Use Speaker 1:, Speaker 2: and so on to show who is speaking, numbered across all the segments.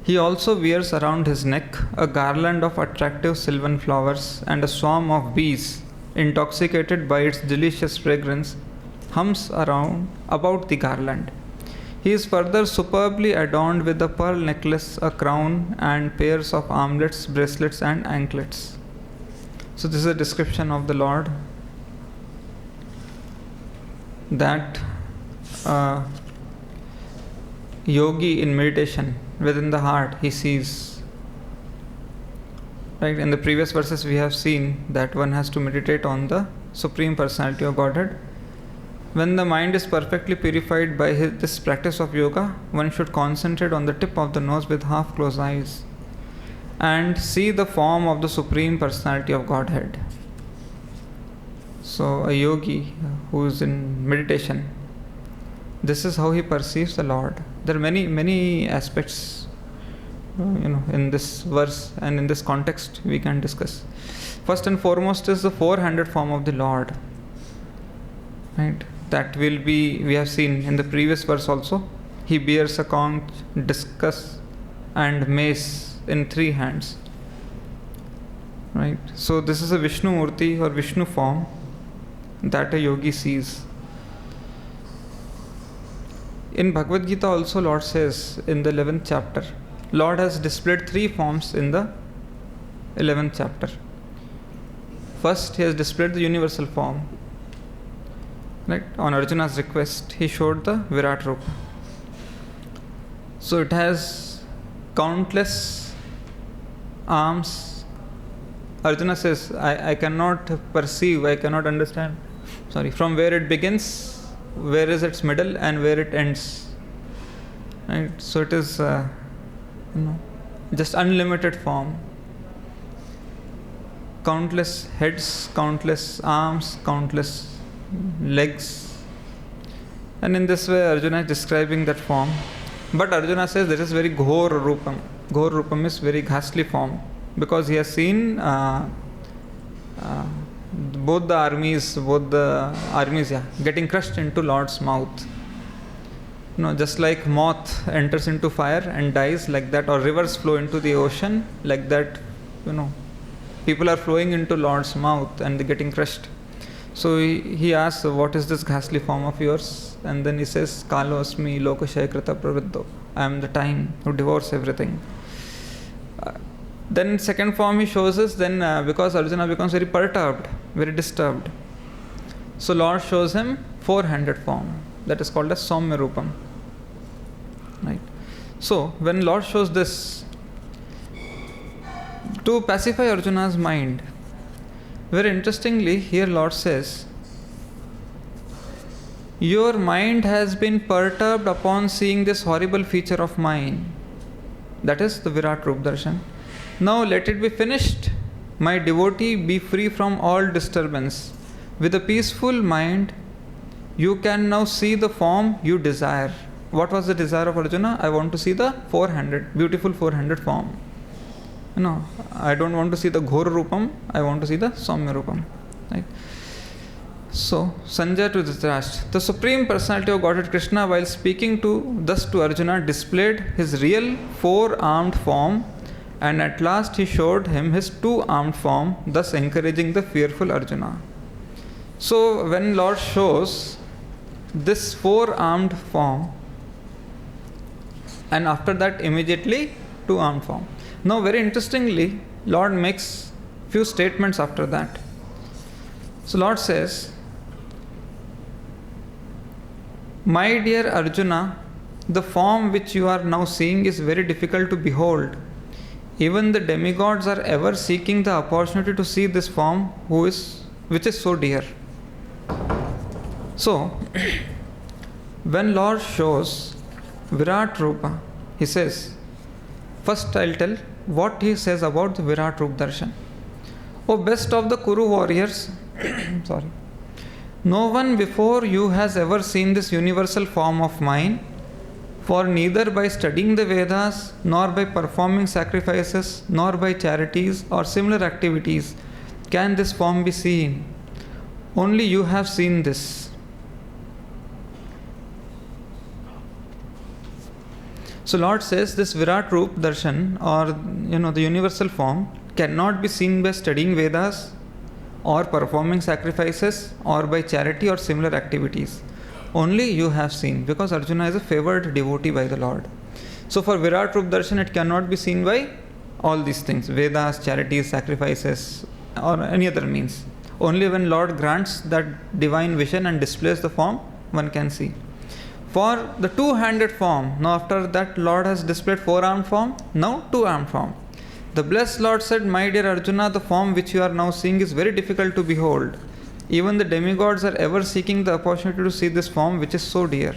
Speaker 1: He also wears around his neck a garland of attractive sylvan flowers, and a swarm of bees, intoxicated by its delicious fragrance, hums around about the garland. He is further superbly adorned with a pearl necklace, a crown, and pairs of armlets, bracelets, and anklets. So this is a description of the Lord, that yogi in meditation within the heart he sees. Right? In the previous verses we have seen that one has to meditate on the Supreme Personality of Godhead. When the mind is perfectly purified by this practice of yoga, one should concentrate on the tip of the nose with half closed eyes and see the form of the Supreme Personality of Godhead. So a yogi who is in meditation, this is how he perceives the Lord. There are many aspects, in this verse and in this context we can discuss. First and foremost is the four-handed form of the Lord. Right? That we have seen in the previous verse also. He bears a conch, discus, and mace in 3 hands. Right? So this is a Vishnu Murti or Vishnu form that a yogi sees. In Bhagavad Gita also Lord says in the 11th chapter, Lord has displayed 3 forms in the 11th chapter. First, he has displayed the universal form. Right? On Arjuna's request, he showed the Virat Rupa. So it has countless arms. Arjuna says, I cannot perceive, I cannot understand. From where it begins, where is its middle, and where it ends. Right? So it is just unlimited form. Countless heads, countless arms, countless legs. And in this way Arjuna is describing that form. But Arjuna says there is very ghor rupam. Ghor rupam is very ghastly form, because he has seen both the armies getting crushed into Lord's mouth. Just like moth enters into fire and dies, like that, or rivers flow into the ocean, like that, people are flowing into Lord's mouth and they're getting crushed. So he asks, what is this ghastly form of yours? And then he says, Kalo asmi lokashaya krita pravriddho. I am the time who devours everything. Then second form he shows us, then because Arjuna becomes very perturbed, very disturbed. So Lord shows him four-handed form. That is called as Saumya Rupam. Right? So when Lord shows this, to pacify Arjuna's mind, very interestingly, here Lord says, your mind has been perturbed upon seeing this horrible feature of mine. That is the Virat Rup Darshan. Now let it be finished. My devotee, be free from all disturbance. With a peaceful mind, you can now see the form you desire. What was the desire of Arjuna? I want to see the beautiful four-handed form. I don't want to see the Ghor Rupam, I want to see the Saumya Rupam. Right? So, Sanjay to Dhritarashtra, the Supreme Personality of Godhead Krishna, while speaking thus to Arjuna, displayed his real four-armed form, and at last he showed him his two-armed form, thus encouraging the fearful Arjuna. So, when Lord shows this four-armed form, and after that immediately two-armed form. Now, very interestingly, Lord makes few statements after that. So, Lord says, my dear Arjuna, the form which you are now seeing is very difficult to behold. Even the demigods are ever seeking the opportunity to see this form which is so dear. So, when Lord shows Virat Rupa, he says, first I'll tell what he says about the Virat Rup Darshan. O best of the Kuru warriors, sorry, no one before you has ever seen this universal form of mine, for neither by studying the Vedas, nor by performing sacrifices, nor by charities or similar activities can this form be seen. Only you have seen this. So Lord says this Virat Roop Darshan, or the universal form, cannot be seen by studying Vedas or performing sacrifices or by charity or similar activities. Only you have seen, because Arjuna is a favored devotee by the Lord. So for Virat Roop Darshan, it cannot be seen by all these things, Vedas, charities, sacrifices, or any other means. Only when Lord grants that divine vision and displays the form, one can see. For the two-handed form, now after that Lord has displayed four-armed form, now two-armed form. The blessed Lord said, my dear Arjuna, the form which you are now seeing is very difficult to behold. Even the demigods are ever seeking the opportunity to see this form which is so dear.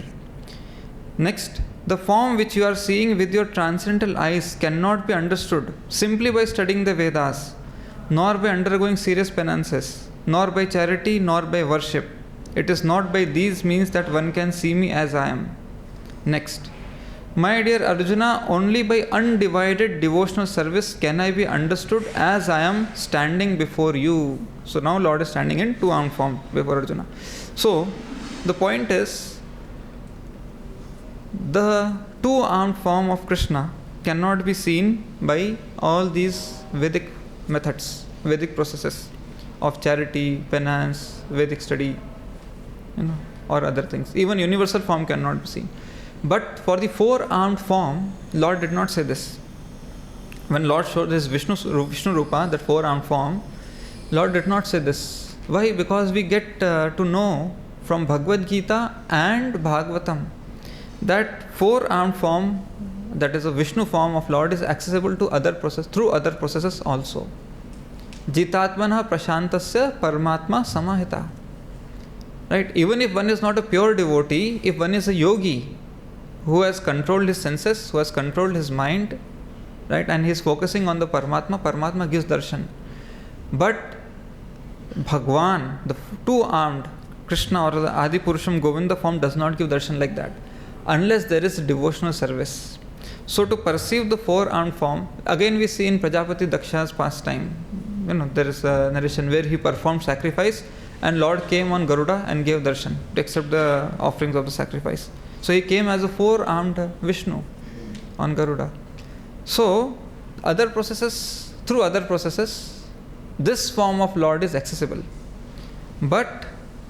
Speaker 1: Next, the form which you are seeing with your transcendental eyes cannot be understood simply by studying the Vedas, nor by undergoing serious penances, nor by charity, nor by worship. It is not by these means that one can see me as I am. Next, my dear Arjuna, only by undivided devotional service can I be understood as I am standing before you. So now Lord is standing in two-armed form before Arjuna. So the point is, the two-armed form of Krishna cannot be seen by all these Vedic methods, Vedic processes of charity, penance, Vedic study, or other things. Even universal form cannot be seen. But for the four-armed form, Lord did not say this. When Lord showed his Vishnu Rupa, that four-armed form, Lord did not say this. Why? Because we get to know from Bhagavad Gita and Bhagavatam that four-armed form, that is a Vishnu form of Lord, is accessible to through other processes also. Jitatmana prashantasya paramatma samahita. Right? Even if one is not a pure devotee, if one is a yogi who has controlled his senses, who has controlled his mind, right, and he is focusing on the Paramatma gives darshan. But Bhagwan, the two-armed Krishna or the Adi Purusham Govinda form, does not give darshan like that, unless there is devotional service. So to perceive the four-armed form, again we see in Prajapati Daksha's pastime, there is a narration where he performed sacrifice and Lord came on Garuda and gave darshan to accept the offerings of the sacrifice. So he came as a four-armed Vishnu on Garuda. So through other processes, this form of Lord is accessible. But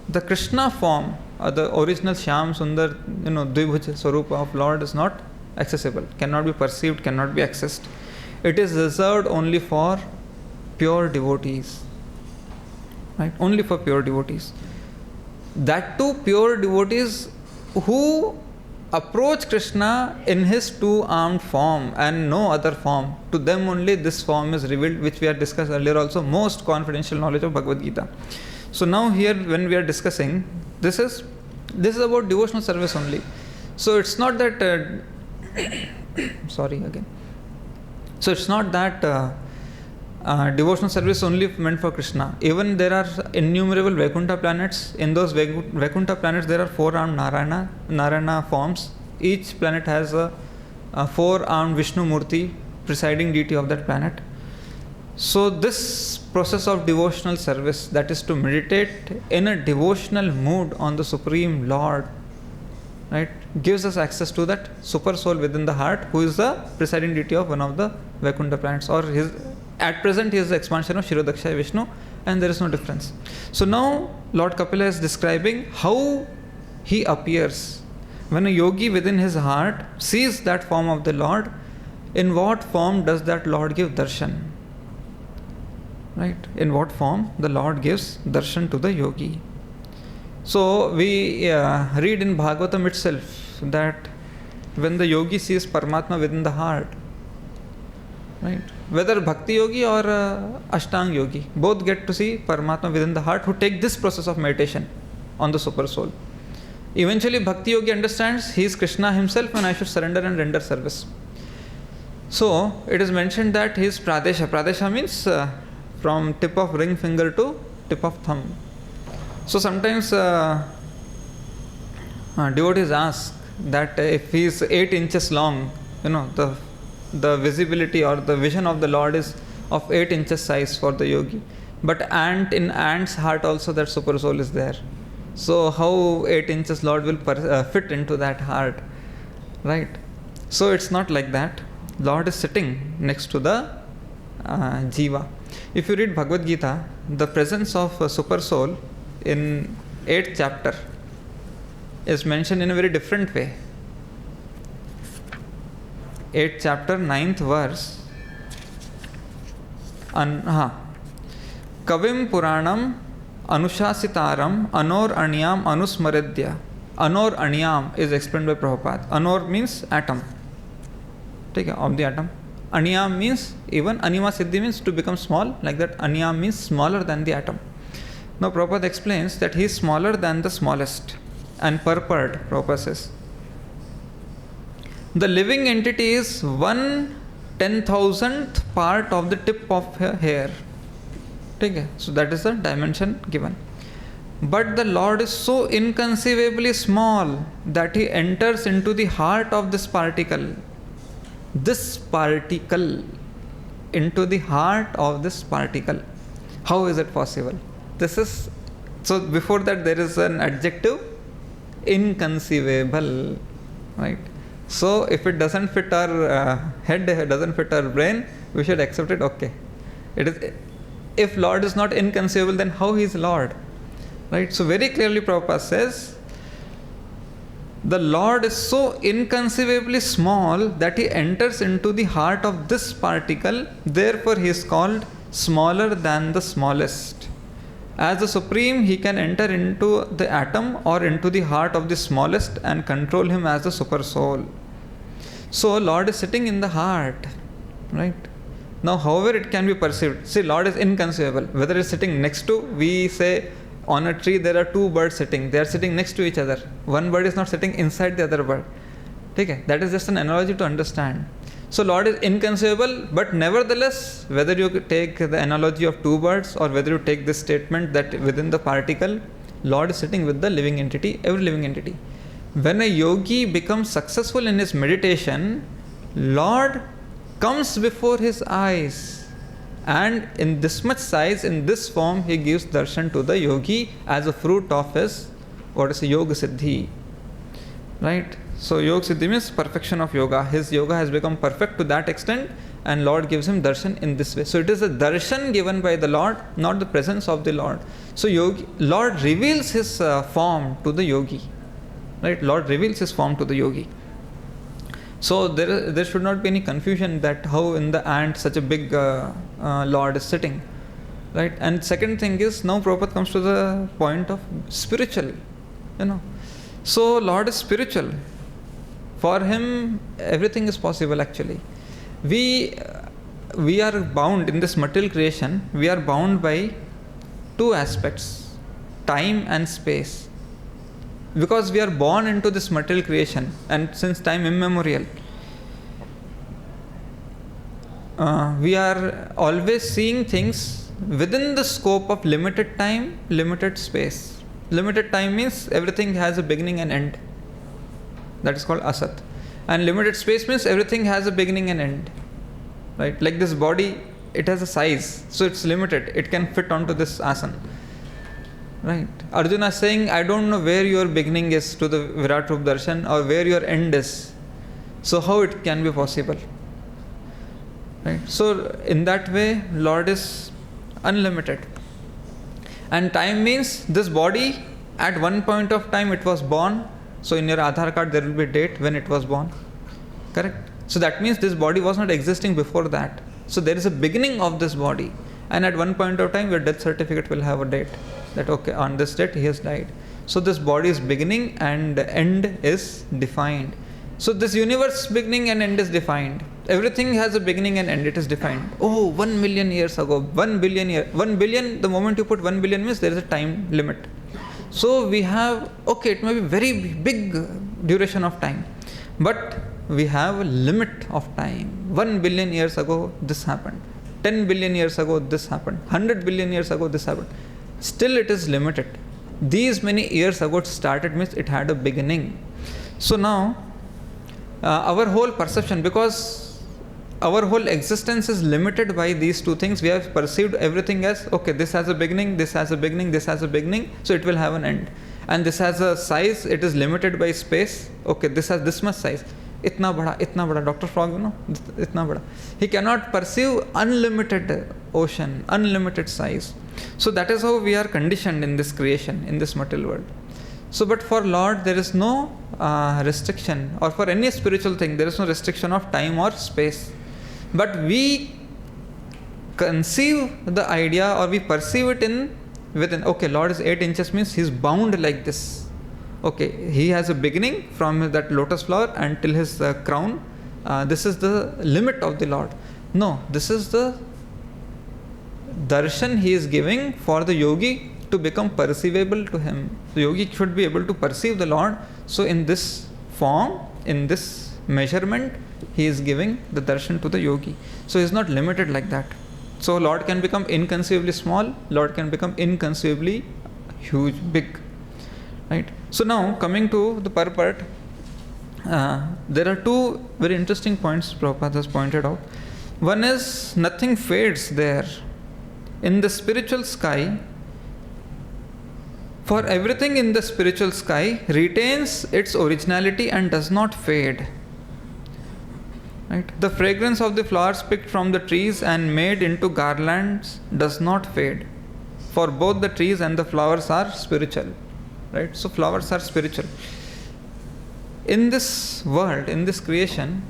Speaker 1: the Krishna form, or the original Shyam Sundar, Dvibhuj Swarupa of Lord is not accessible, cannot be perceived, cannot be accessed. It is reserved only for pure devotees. Right? Only for pure devotees. That too, pure devotees who approach Krishna in his two-armed form and no other form. To them only this form is revealed, which we had discussed earlier also, most confidential knowledge of Bhagavad Gita. So now here when we are discussing, this is about devotional service only. So it's not that, sorry again. So it's not that devotional service only meant for Krishna. Even there are innumerable Vaikuntha planets. In those Vaikuntha planets there are four-armed Narayana forms. Each planet has a four-armed Vishnu Murti, presiding deity of that planet. So this process of devotional service, that is to meditate in a devotional mood on the Supreme Lord, right, gives us access to that super soul within the heart, who is the presiding deity of one of the Vaikuntha planets, or at present he is the expansion of Kshirodakshaya Vishnu, and there is no difference. So now Lord Kapila is describing how he appears. When a yogi within his heart sees that form of the Lord, in what form does that Lord give darshan? Right? In what form the Lord gives darshan to the yogi? So we read in Bhagavatam itself that when the yogi sees Paramatma within the heart, right, whether Bhakti Yogi or Ashtang Yogi, both get to see Paramatma within the heart, who take this process of meditation on the super soul. Eventually Bhakti Yogi understands he is Krishna himself and I should surrender and render service. So it is mentioned that he is Pradesha. Pradesha means from tip of ring finger to tip of thumb. So sometimes devotees ask that if he is 8 inches long, the visibility or the vision of the Lord is of 8 inches size for the yogi. But in ant's heart also that super soul is there. So how 8 inches Lord will fit into that heart, right? So it's not like that. Lord is sitting next to the jiva. If you read Bhagavad Gita, the presence of super soul in 8th chapter is mentioned in a very different way. 8th chapter, 9th verse. Kavim Puranam Anushasitaram Anor Anyam Anusmaridya. Anor Anyam is explained by Prabhupada. Anor means atom. Of the atom. Anyam means even Anima Siddhi means to become small. Like that, Anyam means smaller than the atom. Now Prabhupada explains that he is smaller than the smallest. And purport, Prabhupada says, the living entity is 1/10,000th part of the tip of her hair. So that is the dimension given. But the Lord is so inconceivably small that he enters into the heart of this particle. Into the heart of this particle. How is it possible? So before that there is an adjective, inconceivable, right? So if it doesn't fit our head, it doesn't fit our brain, we should accept it. Okay, it is. If Lord is not inconceivable, then how he is Lord, right? So very clearly Prabhupada says, the Lord is so inconceivably small that he enters into the heart of this particle. Therefore he is called smaller than the smallest. As the Supreme, he can enter into the atom or into the heart of the smallest and control him as the super soul. So Lord is sitting in the heart, right? Now however it can be perceived. See, Lord is inconceivable. Whether it's sitting next to, we say on a tree there are 2 birds sitting. They are sitting next to each other. One bird is not sitting inside the other bird. Okay? That is just an analogy to understand. So Lord is inconceivable, but nevertheless, whether you take the analogy of 2 birds or whether you take this statement that within the particle, Lord is sitting with the living entity, every living entity. When a yogi becomes successful in his meditation, Lord comes before his eyes, and in this much size, in this form, he gives darshan to the yogi as a fruit of his, yoga siddhi, right? So yoga siddhi means perfection of yoga. His yoga has become perfect to that extent, and Lord gives him darshan in this way. So it is a darshan given by the Lord, not the presence of the Lord. So Lord reveals his form to the yogi, right? Lord reveals his form to the yogi. So there should not be any confusion that how in the ant such a big Lord is sitting, right? And second thing is, now Prabhupada comes to the point of spiritual, So Lord is spiritual. For him, everything is possible actually. We are bound in this material creation, we are bound by 2 aspects, time and space. Because we are born into this material creation, and since time immemorial, we are always seeing things within the scope of limited time, limited space. Limited time means everything has a beginning and end. That is called asat. And limited space means everything has a beginning and end. Right? Like this body, it has a size, so it's limited. It can fit onto this asana. Right? Arjuna is saying, I don't know where your beginning is to the Virat Rup Darshan or where your end is. So how it can be possible? Right? So in that way, Lord is unlimited. And time means this body, at one point of time it was born. So in your Aadhaar card there will be a date when it was born. Correct? So that means this body was not existing before that. So there is a beginning of this body. And at one point of time your death certificate will have a date. That okay, on this date he has died. So this body is beginning and end is defined. So this universe beginning and end is defined. Everything has a beginning and end, it is defined. Oh, 1 million years ago, 1 billion years. 1 billion, the moment you put 1 billion means there is a time limit. So we have, okay, it may be very big duration of time, but we have a limit of time. 1 billion years ago this happened. 10 billion years ago this happened, 100 billion years ago this happened. Still it is limited. These many years ago it started means it had a beginning. So now our whole perception, because our whole existence is limited by these two things, we have perceived everything as, okay, this has a beginning, this has a beginning, this has a beginning, so it will have an end. And this has a size, it is limited by space, okay, this has this much size. Itna bada, Dr. Frog, you know, itna bada. He cannot perceive unlimited ocean, unlimited size. So that is how we are conditioned in this creation, in this material world. So, but for Lord, there is no restriction, or for any spiritual thing, there is no restriction of time or space. But we conceive the idea, or we perceive it within, okay, Lord is 8 inches means He is bound like this. Okay, He has a beginning from that lotus flower until His crown. This is the limit of the Lord. No, this is the darshan He is giving for the yogi to become perceivable to him. The yogi should be able to perceive the Lord. So in this form, in this measurement, He is giving the darshan to the yogi. So He is not limited like that. So Lord can become inconceivably small, Lord can become inconceivably huge, big. Right? So now coming to the purport, there are two very interesting points Prabhupada has pointed out. One is, nothing fades there. In the spiritual sky, for everything in the spiritual sky retains its originality and does not fade. Right? The fragrance of the flowers picked from the trees and made into garlands does not fade. For both the trees and the flowers are spiritual. Right? So flowers are spiritual. In this world, in this creation,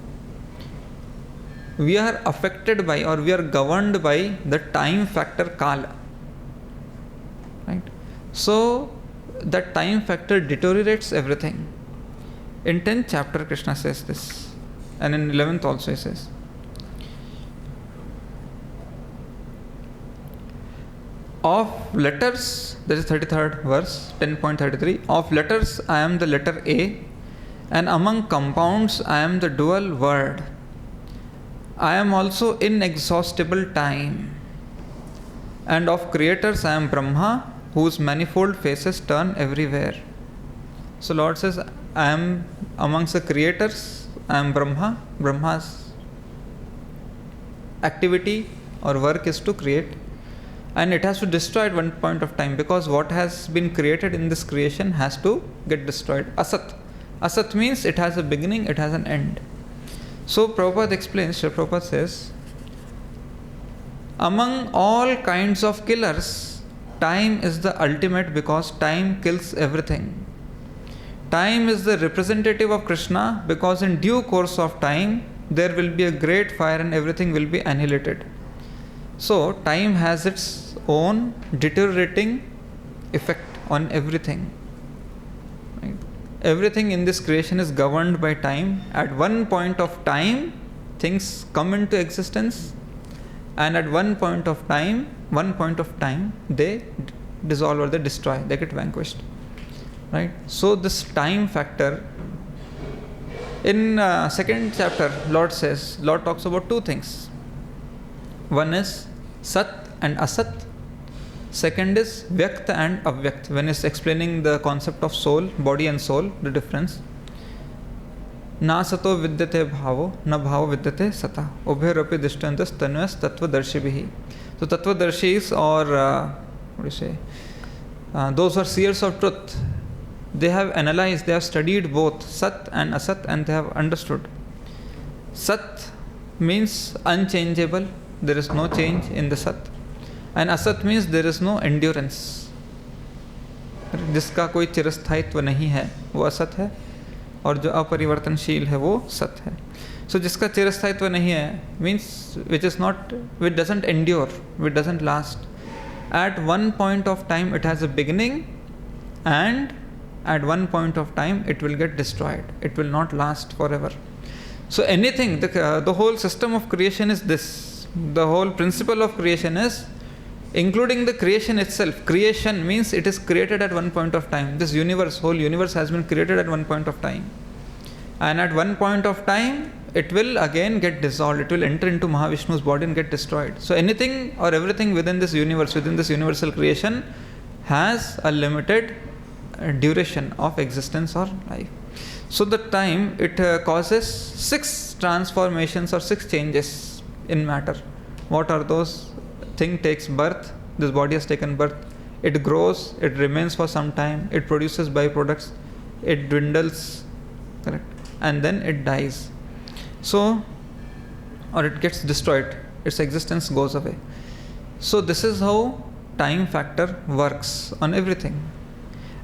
Speaker 1: we are affected by, or we are governed by the time factor Kala. Right? So that time factor deteriorates everything. In 10th chapter Krishna says this, and in 11th also He says, of letters, that is 33rd verse, 10.33, of letters I am the letter A, and among compounds I am the dual word. I am also inexhaustible time, and of creators I am Brahma, whose manifold faces turn everywhere. So Lord says, I am amongst the creators, I am Brahma. Brahma's activity or work is to create, and it has to destroy at one point of time, because what has been created in this creation has to get destroyed. Asat. Asat means it has a beginning, it has an end. So Prabhupada explains, Sri Prabhupada says, among all kinds of killers, time is the ultimate, because time kills everything. Time is the representative of Krishna, because in due course of time there will be a great fire and everything will be annihilated. So time has its own deteriorating effect on everything. Right? Everything in this creation is governed by time. At one point of time, things come into existence, and at one point of time, they dissolve or they destroy, they get vanquished. Right? So this time factor, in second chapter, Lord talks about two things. One is Sat and Asat. Second is Vyakta and Avyakt. When he's explaining the concept of soul, body and soul, the difference. Na sato vidyate bhavo, na bhavo vidyate sata. Ubhairapi dishtantas tanvas tattvadarshibhihi. So tattvadarshis, or those who are seers of truth, they have analyzed, they have studied both Sat and Asat, and they have understood. Sat means unchangeable, there is no change in the Sat. And Asat means there is no endurance. जिसका कोई चिरस्थायित्व नहीं है वो असत है, और जो अपरिवर्तनशील है वो सत है. So जिसका चिरस्थायित्व नहीं है means which doesn't endure, which doesn't last. At one point of time it has a beginning, and at one point of time it will get destroyed. It will not last forever. So anything, the whole system of creation is this. The whole principle of creation is, including the creation itself. Creation means it is created at one point of time. This universe, whole universe has been created at one point of time. And at one point of time, it will again get dissolved. It will enter into Mahavishnu's body and get destroyed. So anything or everything within this universe, within this universal creation, has a limited duration of existence or life. So the time, it causes 6 transformations or 6 changes in matter. What are those? Thing takes birth. This body has taken birth. It grows. It remains for some time. It produces byproducts. It dwindles. Correct. And then it dies. So, or it gets destroyed. Its existence goes away. So this is how time factor works on everything.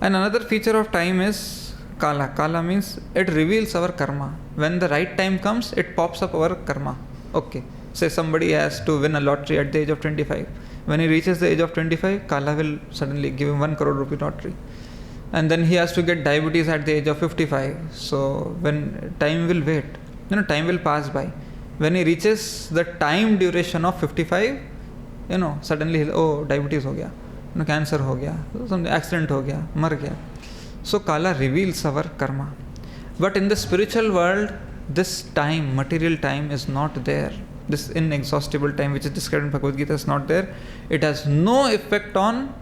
Speaker 1: And another feature of time is Kala. Kala means it reveals our karma. When the right time comes, it pops up our karma. Okay. Say somebody has to win a lottery at the age of 25. When he reaches the age of 25, Kala will suddenly give him 1 crore rupee lottery. And then he has to get diabetes at the age of 55. So when time will wait, time will pass by. When he reaches the time duration of 55, suddenly diabetes ho gaya, cancer ho gaya, some accident ho gaya, mar gaya. So Kala reveals our karma. But in the spiritual world, this time, material time, is not there. This inexhaustible time which is described in Bhagavad Gita is not there. It has no effect on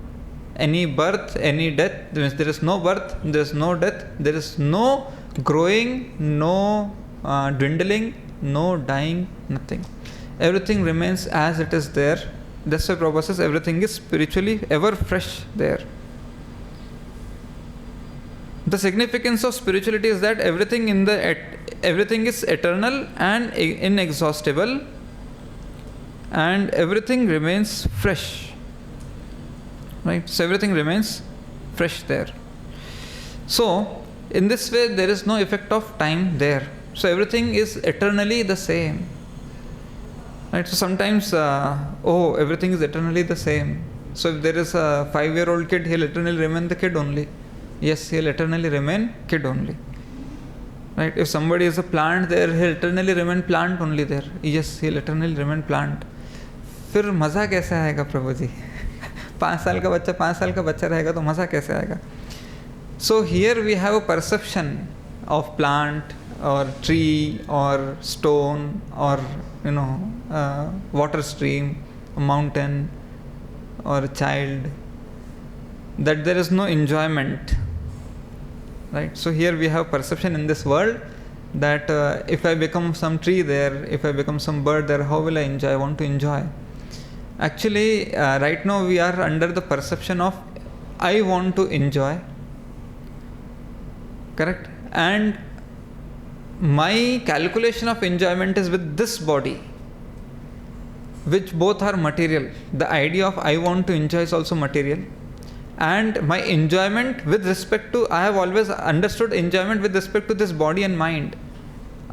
Speaker 1: any birth, any death. There is no birth, there is no death, there is no growing, no dwindling, no dying, nothing. Everything remains as it is there. That's why Prabhupada says everything is spiritually ever fresh there. The significance of spirituality is that everything is eternal and inexhaustible, and everything remains fresh. Right? So everything remains fresh there. So in this way, there is no effect of time there. So everything is eternally the same. Right? So sometimes, everything is eternally the same. So if there is a 5-year-old kid, he'll eternally remain the kid only. Yes, he'll eternally remain kid only. Right? If somebody is a plant there, he'll eternally remain plant only there. Yes, he'll eternally remain plant. फिर मज़ा कैसे आएगा प्रभु जी? 5 साल का बच्चा रहेगा तो मज़ा कैसे आएगा? So here we have a perception of plant or tree or stone or water stream, a mountain or a child, that there is no enjoyment. Right? So here we have perception in this world that if I become some tree there, if I become some bird there, how will I enjoy? I want to enjoy. Actually, right now we are under the perception of I want to enjoy. Correct? And my calculation of enjoyment is with this body, which both are material. The idea of I want to enjoy is also material. And my enjoyment with respect to, I have always understood enjoyment with respect to this body and mind.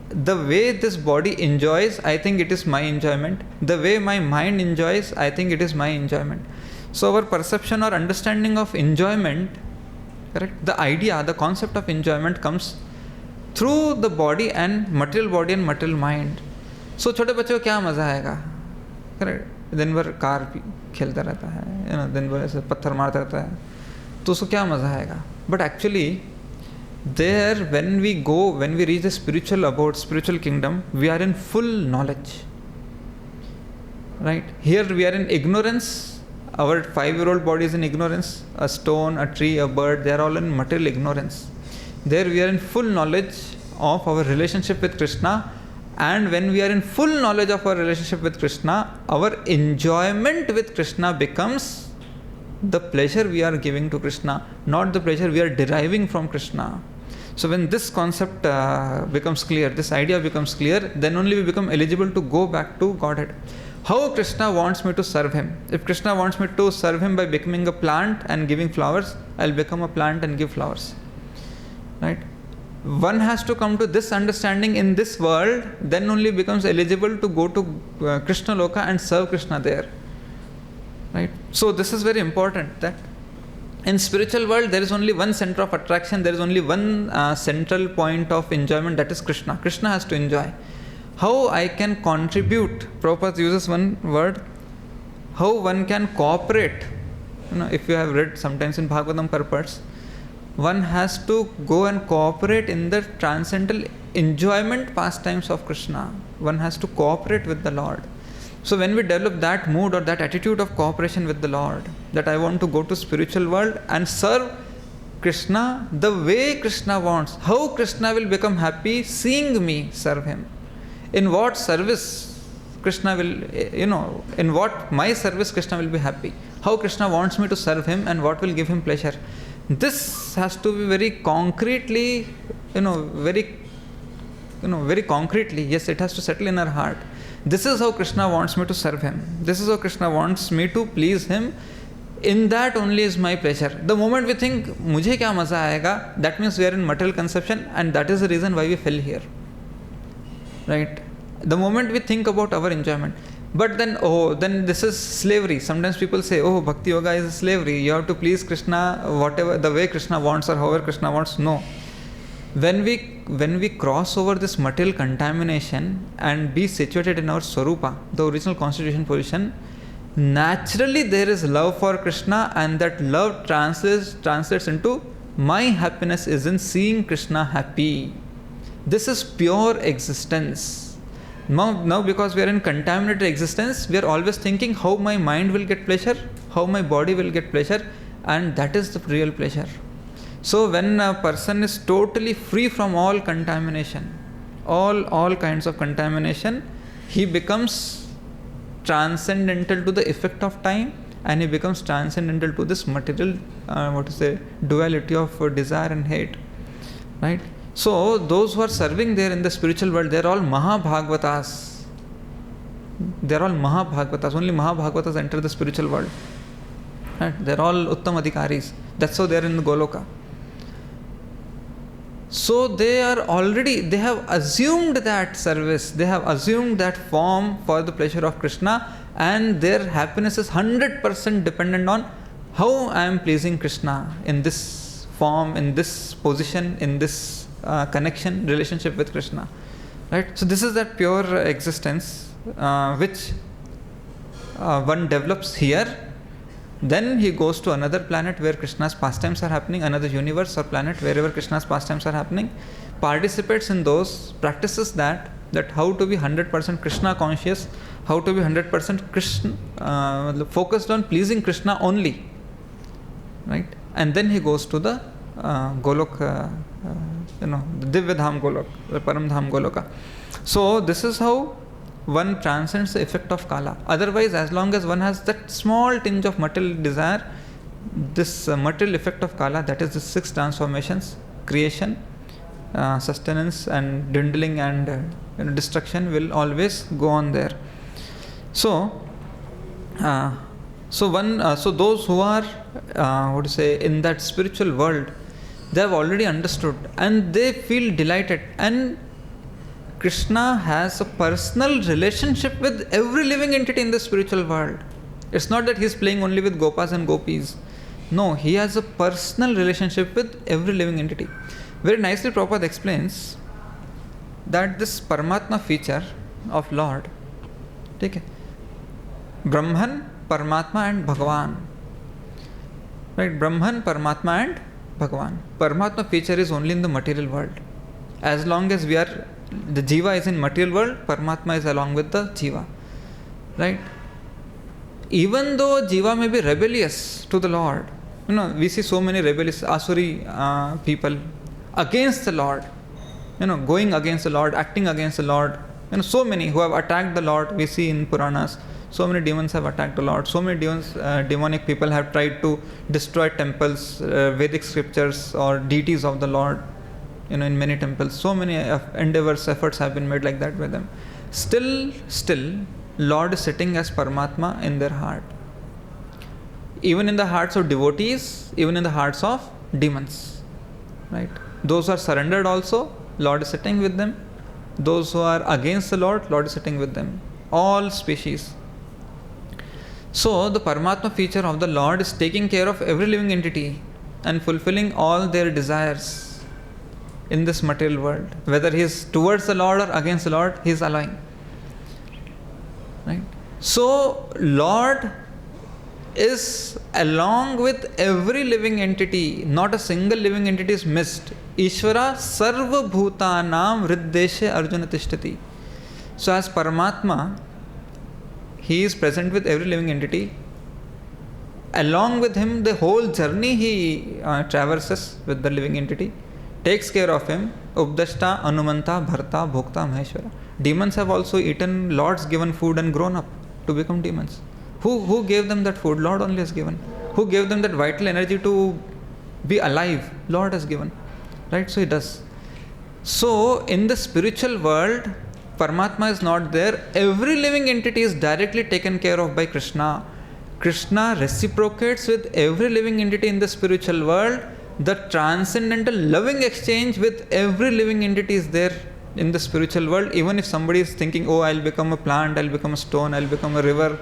Speaker 1: The way this body enjoys, I think it is my enjoyment. The way my mind enjoys, I think it is my enjoyment. So our perception or understanding of enjoyment, correct? The idea, the concept of enjoyment comes through the body and material mind. So छोटे बच्चों को क्या मज़ा आएगा? Correct? दिन भर car खेलता रहता है, दिन भर ऐसे पत्थर मारता रहता है, तो उसको क्या मज़ा आएगा? But actually, there when we reach the spiritual kingdom, we are in full knowledge. Right? Here we are in ignorance. Our 5-year-old body is in ignorance. A stone, a tree, a bird, they are all in material ignorance. There we are in full knowledge of our relationship with Krishna. And when we are in full knowledge of our relationship with Krishna, our enjoyment with Krishna becomes the pleasure we are giving to Krishna, not the pleasure we are deriving from Krishna. So when this concept becomes clear, this idea becomes clear, then only we become eligible to go back to Godhead. How Krishna wants me to serve Him? If Krishna wants me to serve Him by becoming a plant and giving flowers, I'll become a plant and give flowers. Right? One has to come to this understanding in this world, then only becomes eligible to go to Krishna Loka and serve Krishna there. Right? So this is very important, that in spiritual world there is only one center of attraction, there is only one central point of enjoyment, that is Krishna. Krishna has to enjoy. How I can contribute, Prabhupada uses one word, how one can cooperate. If you have read sometimes in Bhagavatam purports, one has to go and cooperate in the transcendental enjoyment pastimes of Krishna. One has to cooperate with the Lord. So when we develop that mood or that attitude of cooperation with the Lord, that I want to go to spiritual world and serve Krishna the way Krishna wants, how Krishna will become happy seeing me serve him. In what service Krishna will, in what my service Krishna will be happy. How Krishna wants me to serve him and what will give him pleasure. This has to be very concretely, very concretely, yes, it has to settle in our heart. This is how Krishna wants me to serve him. This is how Krishna wants me to please him. In that only is my pleasure. The moment we think, mujhe kya maza aayega, that means we are in material conception, and that is the reason why we fell here. Right? The moment we think about our enjoyment. But then, then this is slavery. Sometimes people say, Bhakti Yoga is slavery. You have to please Krishna whatever, the way Krishna wants or however Krishna wants. No. When we cross over this material contamination and be situated in our Swarupa, the original constitution position, naturally there is love for Krishna, and that love translates into my happiness is in seeing Krishna happy. This is pure existence. Now because we are in contaminated existence, we are always thinking how my mind will get pleasure, how my body will get pleasure, and that is the real pleasure. So when a person is totally free from all contamination, all kinds of contamination, he becomes transcendental to the effect of time, and he becomes transcendental to this material, duality of desire and hate. Right? So those who are serving there in the spiritual world, they are all Mahabhagavatas. They are all Mahabhagavatas. Only Mahabhagavatas enter the spiritual world. Right? They are all Uttam Adhikaris. That's how they are in the Goloka. So they have assumed that service, they have assumed that form for the pleasure of Krishna, and their happiness is 100% dependent on how I am pleasing Krishna in this form, in this position, in this connection, relationship with Krishna. Right? So this is that pure existence which one develops here. Then he goes to another planet where Krishna's pastimes are happening, another universe or planet wherever Krishna's pastimes are happening, participates in those, practices that how to be 100% Krishna conscious, how to be 100% Krishna, focused on pleasing Krishna only. Right? And then he goes to the Golok, the Divya Dham Golok, the Param Dham Goloka. So this is how one transcends the effect of Kala. Otherwise, as long as one has that small tinge of material desire, this material effect of Kala, that is the 6 transformations, creation, sustenance and dwindling and destruction, will always go on there. So those who are in that spiritual world, they have already understood and they feel delighted, and Krishna has a personal relationship with every living entity in the spiritual world. It's not that he's playing only with Gopas and Gopis. No, he has a personal relationship with every living entity. Very nicely Prabhupada explains that this Paramatma feature of Lord, okay, Brahman, Paramatma and Bhagavan. Right? Brahman, Paramatma and Bhagavan. Paramatma feature is only in the material world. As long as the Jiva is in material world, Paramatma is along with the Jiva. Right? Even though Jiva may be rebellious to the Lord, we see so many rebellious Asuri people against the Lord, going against the Lord, acting against the Lord. So many who have attacked the Lord, we see in Puranas. So many demons have attacked the Lord. So many demonic people have tried to destroy temples, Vedic scriptures or deities of the Lord. In many temples, so many efforts have been made like that by them. Still, Lord is sitting as Paramatma in their heart. Even in the hearts of devotees, even in the hearts of demons. Right? Those who are surrendered also, Lord is sitting with them. Those who are against the Lord is sitting with them. All species. So, the Paramatma feature of the Lord is taking care of every living entity and fulfilling all their desires in this material world. Whether he is towards the Lord or against the Lord, he is allowing. Right? So, Lord is along with every living entity. Not a single living entity is missed. Ishvara sarva bhutanam hriddeshe arjuna tishtati. So as Paramatma, he is present with every living entity. Along with him, the whole journey he traverses with the living entity, takes care of him. Updashta, Anumanta, Bharta, Bhokta, Maheshwara. Demons have also eaten Lord's given food and grown up to become demons. Who gave them that food? Lord only has given. Who gave them that vital energy to be alive? Lord has given. Right? So he does. So in the spiritual world, Paramatma is not there. Every living entity is directly taken care of by Krishna. Krishna reciprocates with every living entity in the spiritual world. The transcendental loving exchange with every living entity is there in the spiritual world. Even if somebody is thinking, oh, I'll become a plant, I'll become a stone, I'll become a river,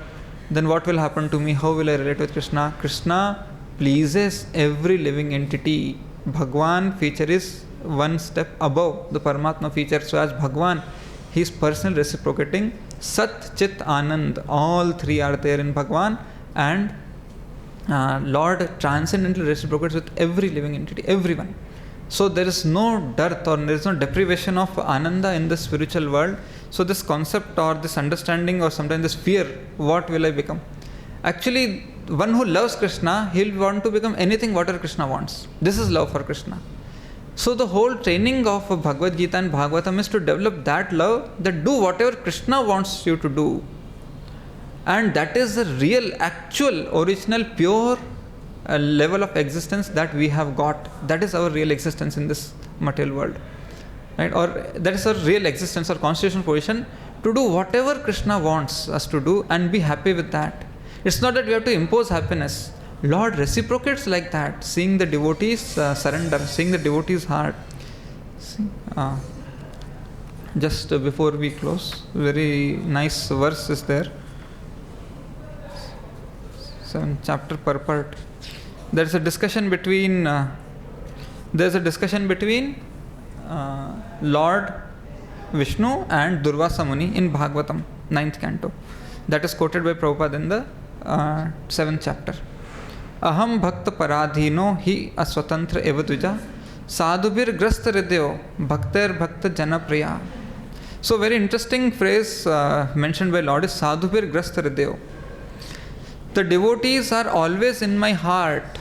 Speaker 1: then what will happen to me? How will I relate with Krishna? Krishna pleases every living entity. Bhagwan feature is one step above the Paramatma feature. So as Bhagwan, he is personally reciprocating. Sat, Chit, Anand, all three are there in Bhagwan, and Lord transcendently reciprocates with every living entity, everyone. So there is no dearth or there is no deprivation of Ananda in the spiritual world. So this concept or this understanding or sometimes this fear, what will I become? Actually, one who loves Krishna, he'll want to become anything whatever Krishna wants. This is love for Krishna. So the whole training of Bhagavad Gita and Bhagavatam is to develop that love, that do whatever Krishna wants you to do. And that is the real, actual, original, pure level of existence that we have got. That is our real existence in this material world. Right? Or that is our real existence or constitutional position, to do whatever Krishna wants us to do and be happy with that. It's not that we have to impose happiness. Lord reciprocates like that, seeing the devotees surrender, seeing the devotees' heart. Just before we close, very nice verse is there. 7 chapter purport. There's a discussion between Lord Vishnu and Durvasa Muni in Bhagavatam, 9th canto. That is quoted by Prabhupada in the 7th chapter. Aham bhakta paradhino hi aswatantra evadvija sadhubir grasta hridyo bhakter bhakta janapriya. So very interesting phrase mentioned by Lord is sadhubir grasta hridyo. The devotees are always in my heart.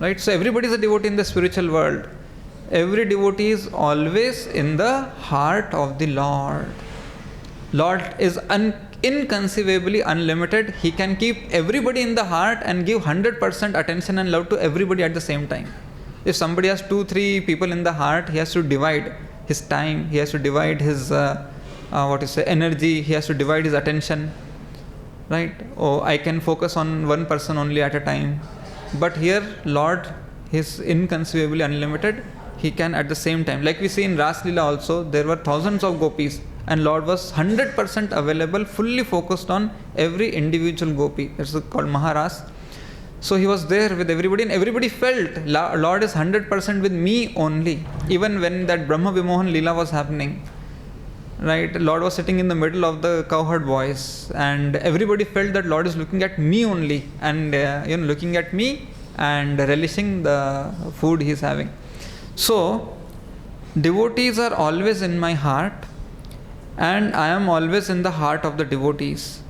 Speaker 1: Right? So everybody is a devotee in the spiritual world. Every devotee is always in the heart of the Lord. Lord is inconceivably unlimited. He can keep everybody in the heart and give 100% attention and love to everybody at the same time. If somebody has 2-3 people in the heart, he has to divide his time, he has to divide his energy, he has to divide his attention. Right? Oh, I can focus on one person only at a time. But here, Lord is inconceivably unlimited. He can at the same time. Like we see in Ras Leela also, there were thousands of gopis and Lord was 100% available, fully focused on every individual gopi. That's called Maharas. So he was there with everybody and everybody felt Lord is 100% with me only. Even when that Brahma Vimohan Leela was happening, right, Lord was sitting in the middle of the cowherd boys and everybody felt that Lord is looking at me only and looking at me and relishing the food he is having. So devotees are always in my heart and I am always in the heart of the devotees.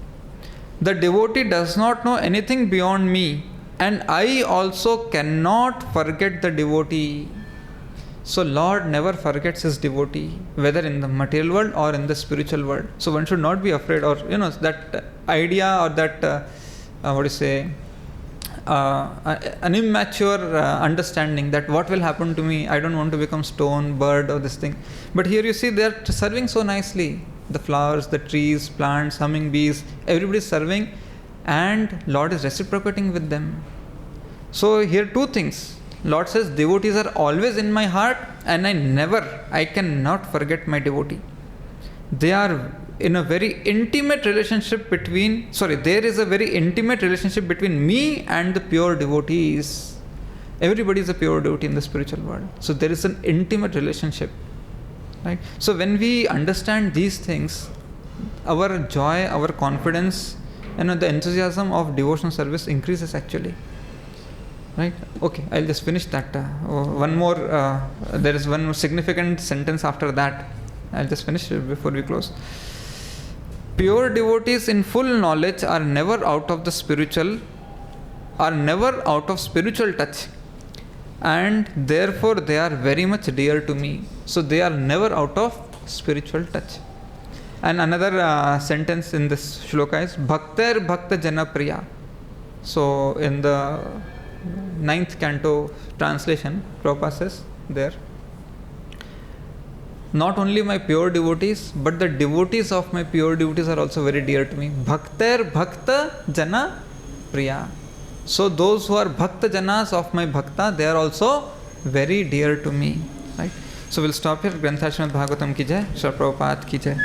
Speaker 1: The devotee does not know anything beyond me and I also cannot forget the devotee. So Lord never forgets his devotee, whether in the material world or in the spiritual world. So one should not be afraid, or that idea or that an immature understanding that what will happen to me, I don't want to become stone, bird or this thing. But here you see they are serving so nicely. The flowers, the trees, plants, humming bees, everybody is serving and Lord is reciprocating with them. So here two things. Lord says devotees are always in my heart and I cannot forget my devotee. They are in a very intimate relationship there is a very intimate relationship between me and the pure devotees. Everybody is a pure devotee in the spiritual world. So there is an intimate relationship. Right? So when we understand these things, our joy, our confidence the enthusiasm of devotional service increases actually. Right? Okay, I'll just finish that. One more, there is one more significant sentence after that. I'll just finish it before we close. Pure devotees in full knowledge are never out of spiritual touch, and therefore they are very much dear to me. So they are never out of spiritual touch. And another sentence in this shloka is Bhakter Bhakta Jana Priya. So in the 9th canto translation, Prabhupada says there, not only my pure devotees, but the devotees of my pure devotees are also very dear to me. Bhakter Bhakta Jana Priya. So those who are Bhakta Janas of my Bhakta, they are also very dear to me. Right? So we'll stop here. Śrīmad-Bhāgavatam ki jai, Srila Prabhupada ki jai.